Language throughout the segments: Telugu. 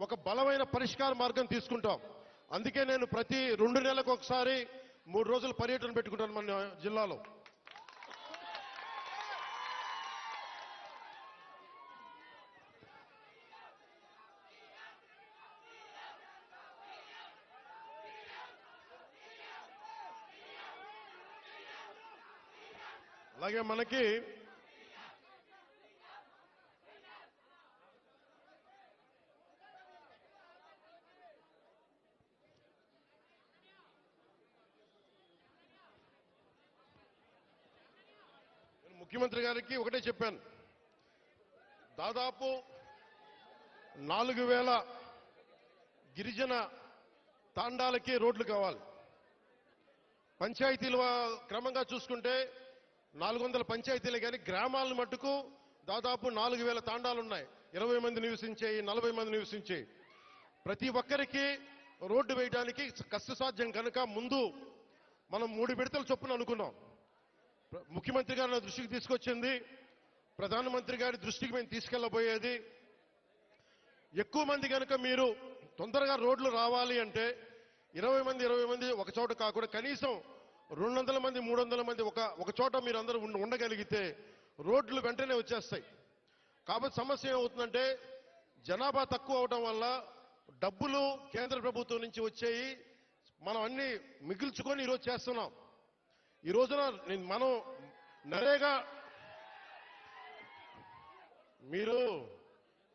ఒక బలమైన పరిష్కార మార్గం తీసుకుంటాం. అందుకే నేను ప్రతి 2 నెలలకు ఒకసారి 3 రోజుల పర్యటన పెట్టుకుంటాను మన జిల్లాలో. అలాగే మనకి ముఖ్యమంత్రి గారికి ఒకటే చెప్పాను, దాదాపు 4000 గిరిజన తాండాలకి రోడ్లు కావాలి. పంచాయతీల క్రమంగా చూసుకుంటే 400 పంచాయతీలే కానీ గ్రామాలను మట్టుకు దాదాపు 4000 తాండాలు ఉన్నాయి. 20 మంది నివసించేయి, 40 మంది నివసించేయి. ప్రతి ఒక్కరికి రోడ్డు వేయడానికి కష్టసాధ్యం కనుక ముందు మనం 3 విడతల చొప్పున అనుకున్నాం. ముఖ్యమంత్రి గారు నా దృష్టికి తీసుకొచ్చింది, ప్రధానమంత్రి గారి దృష్టికి మేము తీసుకెళ్లబోయేది, ఎక్కువ మంది కనుక మీరు తొందరగా రోడ్లు రావాలి అంటే 20 మంది ఒక చోట కాకుండా కనీసం 200 మంది 300 మంది ఒక చోట మీరు అందరూ ఉండగలిగితే రోడ్లు వెంటనే వచ్చేస్తాయి. కాబట్టి సమస్య ఏమవుతుందంటే జనాభా తక్కువ అవడం వల్ల డబ్బులు కేంద్ర ప్రభుత్వం నుంచి వచ్చేయి మనం అన్ని మిగిల్చుకొని ఈరోజు చేస్తున్నాం. ఈ రోజున మనం నరేగా మీరు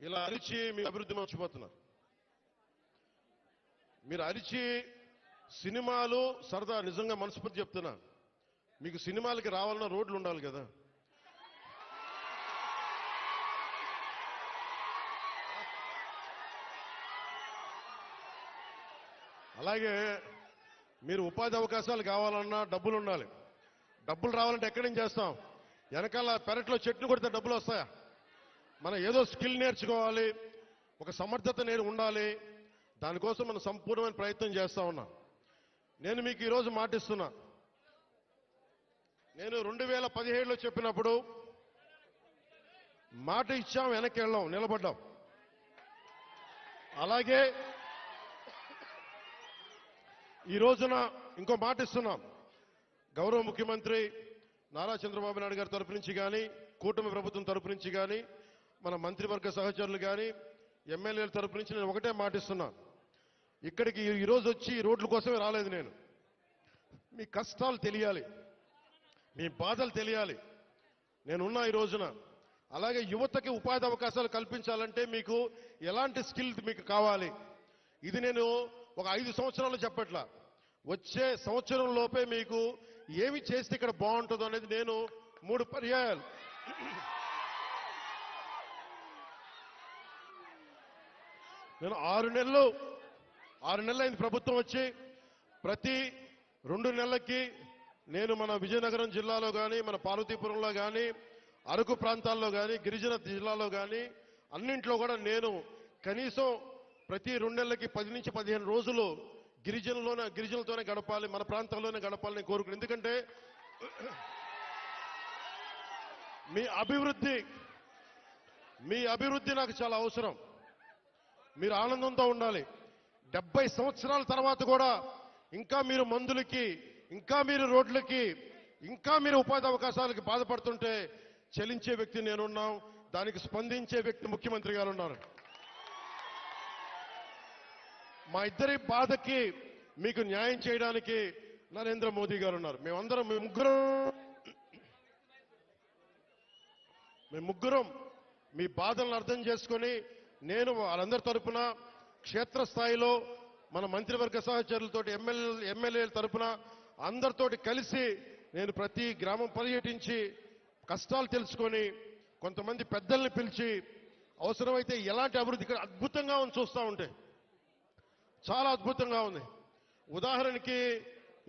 ఇలా అరిచి మీ అభివృద్ధి మర్చిపోతున్నారు. మీరు అరిచి సినిమాలు సరదా, నిజంగా మనస్ఫూర్తి చెప్తున్నా, మీకు సినిమాలకి రావాలన్న రోడ్లు ఉండాలి కదా. అలాగే మీరు ఉపాధి అవకాశాలు కావాలన్నా డబ్బులు ఉండాలి. డబ్బులు రావాలంటే ఎక్కడి నుంచి చేస్తాం? వెనకాల పెరట్లో చెట్లు కొడితే డబ్బులు వస్తాయా? మనం ఏదో స్కిల్ నేర్చుకోవాలి, ఒక సమర్థత ఉండాలి. దానికోసం మనం సంపూర్ణమైన ప్రయత్నం చేస్తా ఉన్నాం. నేను మీకు ఈరోజు మాటిస్తున్నా, నేను 2017లో చెప్పినప్పుడు మాట ఇచ్చాం, వెనక్కి వెళ్ళాం, నిలబడ్డాం. అలాగే ఈ రోజున ఇంకో మాట ఇస్తున్నాం. గౌరవ ముఖ్యమంత్రి నారా చంద్రబాబు నాయుడు గారి తరపు నుంచి కానీ, కూటమి ప్రభుత్వం తరపు నుంచి కానీ, మన మంత్రివర్గ సహచరులు కానీ, ఎమ్మెల్యేల తరపు నుంచి నేను ఒకటే మాటిస్తున్నా, ఇక్కడికి ఈరోజు వచ్చి రోడ్ల కోసమే రాలేదు నేను. మీ కష్టాలు తెలియాలి, మీ బాధలు తెలియాలి. నేనున్నా ఈ రోజున. అలాగే యువతకి ఉపాధి అవకాశాలు కల్పించాలంటే మీకు ఎలాంటి స్కిల్ మీకు కావాలి, ఇది నేను ఒక 5 సంవత్సరాలు చెప్పట్లా, వచ్చే సంవత్సరం లోపే మీకు ఏమి చేస్తే ఇక్కడ బాగుంటుందో అనేది నేను 3 పర్యాయాలు నేను 6 నెలలు అయింది ప్రభుత్వం వచ్చి. ప్రతి 2 నెలలకి నేను మన విజయనగరం జిల్లాలో కానీ, మన పార్వతీపురంలో కానీ, అరకు ప్రాంతాల్లో కానీ, గిరిజన జిల్లాలో కానీ అన్నింట్లో కూడా నేను కనీసం ప్రతి 2 నెలలకి 10 నుంచి 15 రోజులు గిరిజనులతోనే గడపాలి, మన ప్రాంతాల్లోనే గడపాలని కోరుకున్నాను. ఎందుకంటే మీ అభివృద్ధి నాకు చాలా అవసరం. మీరు ఆనందంతో ఉండాలి. 70 సంవత్సరాల తర్వాత కూడా ఇంకా మీరు మందులకి, ఇంకా మీరు రోడ్లకి, ఇంకా మీరు ఉపాధి అవకాశాలకి బాధపడుతుంటే చెలించే వ్యక్తి నేనున్నాం, దానికి స్పందించే వ్యక్తి ముఖ్యమంత్రి గారు ఉన్నారు. మా ఇద్దరి బాధకి మీకు న్యాయం చేయడానికి నరేంద్ర మోదీ గారు ఉన్నారు. మేము ముగ్గురం మీ బాధలను అర్థం చేసుకొని నేను వాళ్ళందరి తరపున క్షేత్రస్థాయిలో మన మంత్రివర్గ సహచరులతోటి ఎమ్మెల్యేల తరపున అందరితోటి కలిసి నేను ప్రతి గ్రామం పర్యటించి కష్టాలు తెలుసుకొని కొంతమంది పెద్దల్ని పిలిచి అవసరమైతే ఎలాంటి అభివృద్ధి ఇక్కడ అద్భుతంగా ఉంది, చూస్తూ ఉంటే చాలా అద్భుతంగా ఉంది. ఉదాహరణకి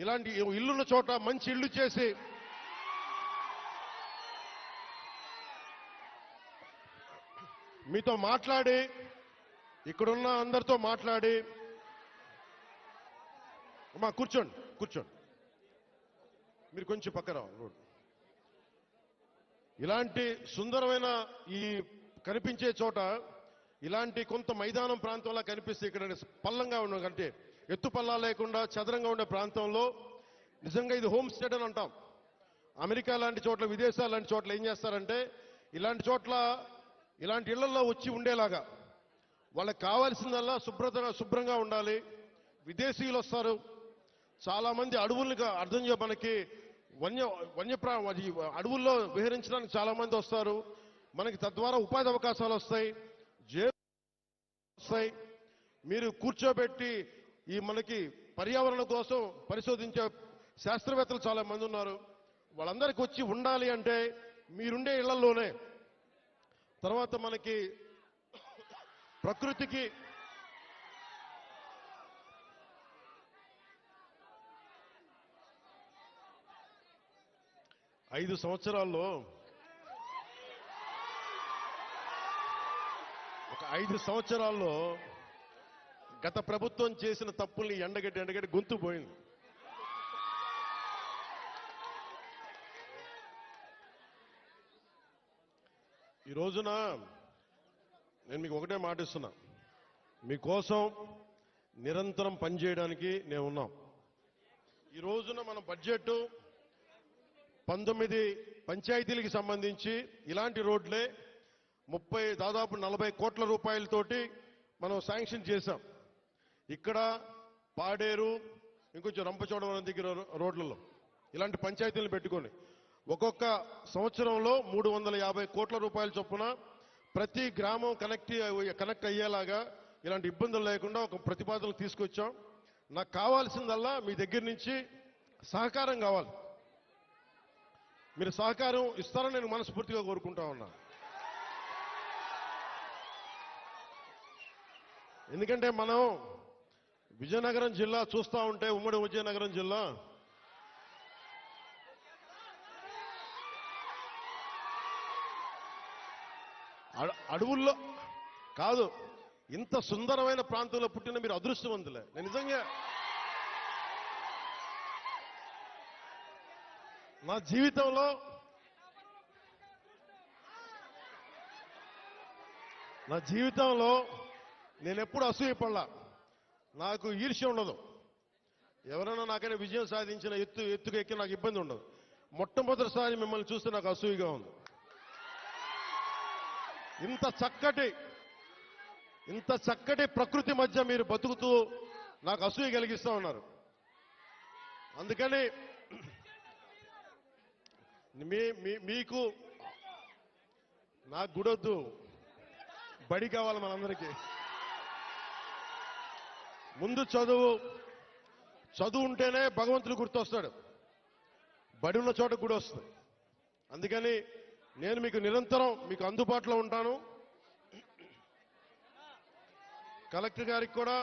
ఇలాంటి ఇల్లున్న చోట మంచి ఇల్లు చేసి మీతో మాట్లాడి, ఇక్కడున్న అందరితో మాట్లాడి, అమ్మా కూర్చోండి, మీరు కొంచెం పక్కన రోడ్. ఇలాంటి సుందరమైన ఈ కనిపించే చోట ఇలాంటి కొంత మైదానం ప్రాంతంలో కనిపిస్తే ఇక్కడ పల్లంగా ఉన్న కంటే ఎత్తు పల్లా లేకుండా చదరంగా ఉండే ప్రాంతంలో నిజంగా ఇది హోమ్ స్టేట్ అని అంటాం. అమెరికా లాంటి చోట్ల, విదేశాలు లాంటి చోట్ల ఏం చేస్తారంటే ఇలాంటి చోట్ల ఇలాంటి ఇళ్లలో వచ్చి ఉండేలాగా వాళ్ళకి కావాల్సిందల్లా శుభ్రంగా ఉండాలి. విదేశీయులు వస్తారు, చాలా మంది అడవులుగా అర్థం మనకి అడవుల్లో విహరించడానికి చాలా మంది వస్తారు. మనకి తద్వారా ఉపాధి అవకాశాలు వస్తాయి, వస్తాయి. మీరు కూర్చోబెట్టి ఈ మనకి పర్యావరణం కోసం పరిశోధించే శాస్త్రవేత్తలు చాలా మంది ఉన్నారు. వాళ్ళందరికీ వచ్చి ఉండాలి అంటే మీరుండే ఇళ్లలోనే. తర్వాత మనకి ప్రకృతికి 5 సంవత్సరాల్లో ఒక 5 సంవత్సరాల్లో గత ప్రభుత్వం చేసిన తప్పుల్ని ఎండగట్టి గొంతు పోయింది. ఈ రోజున నేను మీకు ఒకటే మాటిస్తున్నా, మీకోసం నిరంతరం పనిచేయడానికి నేను ఉన్నాం. ఈ రోజున మన బడ్జెట్ 19 పంచాయతీలకు సంబంధించి ఇలాంటి రోడ్లే దాదాపు 40 కోట్ల రూపాయలతోటి మనం శాంక్షన్ చేశాం. ఇక్కడ పాడేరు, ఇంకొంచెం రంపచోడవరం దగ్గర రోడ్లలో ఇలాంటి పంచాయతీలను పెట్టుకొని ఒక్కొక్క సంవత్సరంలో 350 కోట్ల రూపాయల చొప్పున ప్రతి గ్రామం కనెక్ట్ అయ్యేలాగా ఇలాంటి ఇబ్బందులు లేకుండా ఒక ప్రతిపాదనలు తీసుకొచ్చాం. నాకు కావాల్సిందల్లా మీ దగ్గర నుంచి సహకారం కావాలి. మీరు సహకారం ఇస్తారని నేను మనస్ఫూర్తిగా కోరుకుంటా ఉన్నా. ఎందుకంటే మనం విజయనగరం జిల్లా చూస్తూ ఉంటే, ఉమ్మడి విజయనగరం జిల్లా అడవుల్లో కాదు, ఇంత సుందరమైన ప్రాంతంలో పుట్టిన మీరు అదృష్టవంతులే. నేను నిజంగా నా జీవితంలో నేను ఎప్పుడు అసూయపడలా. నాకు ఈర్ష్య ఉండదు. ఎవరైనా నాకైనా విజయం సాధించిన ఎత్తుకు ఎక్కి నాకు ఇబ్బంది ఉండదు. మొట్టమొదటిసారి మిమ్మల్ని చూస్తే నాకు అసూయగా ఉంది. ఇంత చక్కటి ప్రకృతి మధ్య మీరు బతుకుతూ నాకు అసూయ కలిగిస్తూ ఉన్నారు. అందుకని మీకు నాకు గుడొద్దు, బడి కావాలి మనందరికీ. ముందు చదువు ఉంటేనే భగవంతుడు గుర్తొస్తాడు, బడి ఉన్న చోట గుడి వస్తుంది. అందుకని నేను మీకు నిరంతరం మీకు అందుబాటులో ఉంటాను. కలెక్టర్ గారికి కూడా